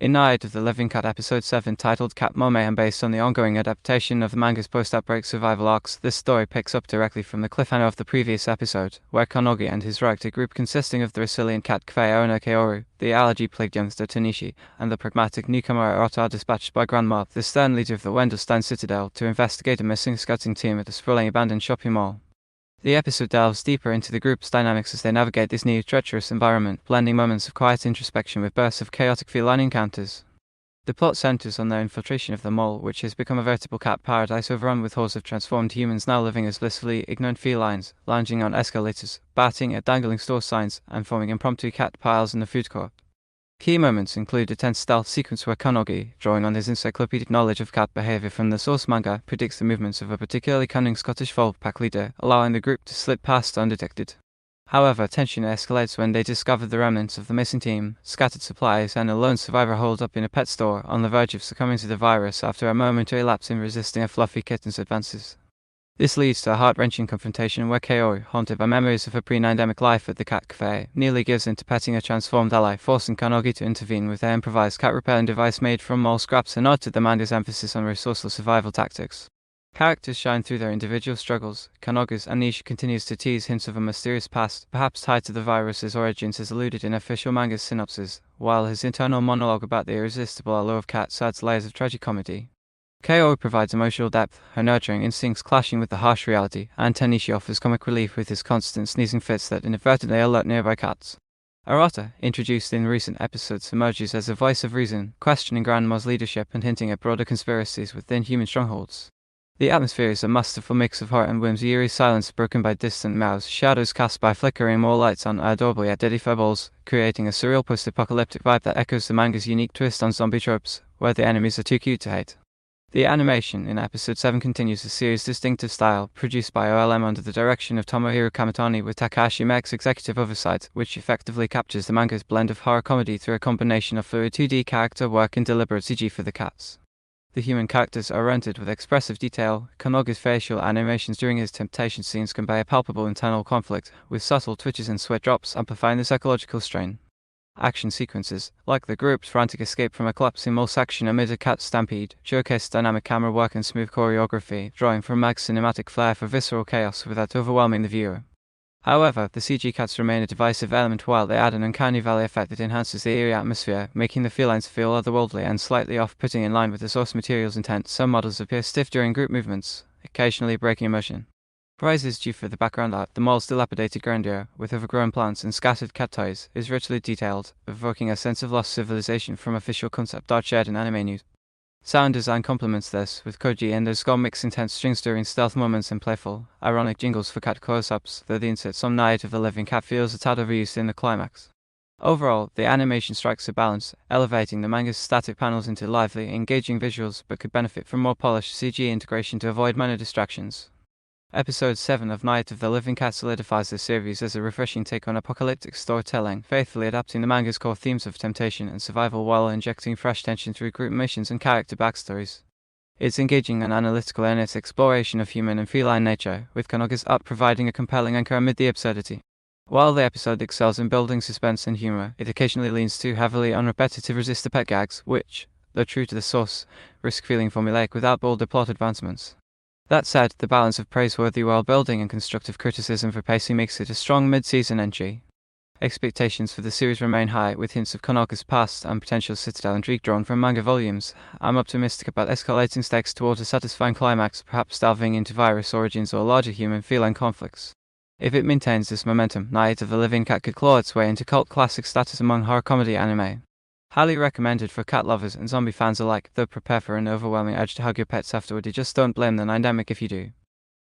In Night of the Living Cat Episode 7 titled Mall Mayhem, based on the ongoing adaptation of the manga's post-outbreak survival arcs, this story picks up directly from the cliffhanger of the previous episode, where Kunagi and his ragtag group consisting of the resilient cat Kafei owner Kaoru, the allergy-plagued youngster Tanishi, and the pragmatic newcomer Arata are dispatched by Grandma, the stern leader of the Wendelstein Citadel, to investigate a missing scouting team at a sprawling abandoned shopping mall. The episode delves deeper into the group's dynamics as they navigate this new, treacherous environment, blending moments of quiet introspection with bursts of chaotic feline encounters. The plot centers on their infiltration of the mall, which has become a veritable cat paradise overrun with hordes of transformed humans now living as blissfully ignorant felines, lounging on escalators, batting at dangling store signs, and forming impromptu cat piles in the food court. Key moments include a tense stealth sequence where Kunagi, drawing on his encyclopedic knowledge of cat behavior from the source manga, predicts the movements of a particularly cunning Scottish Fold pack leader, allowing the group to slip past undetected. However, tension escalates when they discover the remnants of the missing team, scattered supplies, and a lone survivor holed up in a pet store, on the verge of succumbing to the virus after a momentary lapse in resisting a fluffy kitten's advances. This leads to a heart-wrenching confrontation where Kaoru, haunted by memories of her pre-pandemic life at the cat cafe, nearly gives in to petting a transformed ally, forcing Kunagi to intervene with their improvised cat-repelling device made from mall scraps, a nod to the manga's emphasis on resourceful survival tactics. Characters shine through their individual struggles. Kunagi's Anish continues to tease hints of a mysterious past, perhaps tied to the virus's origins as alluded in official manga synopsis, while his internal monologue about the irresistible allure of cats adds layers of tragicomedy. Kaoru provides emotional depth, her nurturing instincts clashing with the harsh reality, and Tanishi offers comic relief with his constant sneezing fits that inadvertently alert nearby cats. Arata, introduced in recent episodes, emerges as a voice of reason, questioning Grandma's leadership and hinting at broader conspiracies within human strongholds. The atmosphere is a masterful mix of heart and whimsy, eerie silence broken by distant meows, shadows cast by flickering mall lights on adorably at deadly fireballs, creating a surreal post-apocalyptic vibe that echoes the manga's unique twist on zombie tropes, where the enemies are too cute to hate. The animation in Episode 7 continues the series' distinctive style, produced by OLM under the direction of Tomohiro Kamitani with Takahashi Mek's executive oversight, which effectively captures the manga's blend of horror comedy through a combination of fluid 2D character work and deliberate CG for the cats. The human characters are rendered with expressive detail. Kunagi's facial animations during his temptation scenes convey a palpable internal conflict, with subtle twitches and sweat drops amplifying the psychological strain. Action sequences, like the group's frantic escape from a collapsing mall section amid a cat stampede, showcase dynamic camera work and smooth choreography, drawing from Mag's cinematic flair for visceral chaos without overwhelming the viewer. However, the CG cats remain a divisive element while they add an uncanny valley effect that enhances the eerie atmosphere, making the felines feel otherworldly and slightly off-putting in line with the source material's intent. Some models appear stiff during group movements, occasionally breaking immersion. Praise is due for the background art. The mall's dilapidated grandeur, with overgrown plants and scattered cat toys, is richly detailed, evoking a sense of lost civilization from official concept art shared in anime news. Sound design complements this, with Koji and the score mix intense strings during stealth moments and playful, ironic jingles for cat close-ups, though the inserts on Night of the Living Cat feels a tad overused in the climax. Overall, the animation strikes a balance, elevating the manga's static panels into lively, engaging visuals, but could benefit from more polished CG integration to avoid minor distractions. Episode 7 of Night of the Living Cat solidifies the series as a refreshing take on apocalyptic storytelling, faithfully adapting the manga's core themes of temptation and survival while injecting fresh tension through group missions and character backstories. It's engaging and analytical in its exploration of human and feline nature, with Kunagi's art providing a compelling anchor amid the absurdity. While the episode excels in building suspense and humor, it occasionally leans too heavily on repetitive resist pet gags, which, though true to the source, risk feeling formulaic without bolder plot advancements. That said, the balance of praiseworthy world-building and constructive criticism for pacing makes it a strong mid-season entry. Expectations for the series remain high, with hints of Kunagi's past and potential Citadel intrigue drawn from manga volumes. I'm optimistic about escalating stakes towards a satisfying climax, perhaps delving into virus origins or larger human-feline conflicts. If it maintains this momentum, Night of the Living Cat could claw its way into cult classic status among horror comedy anime. Highly recommended for cat lovers and zombie fans alike, though prepare for an overwhelming urge to hug your pets afterward. You just don't blame the pandemic if you do.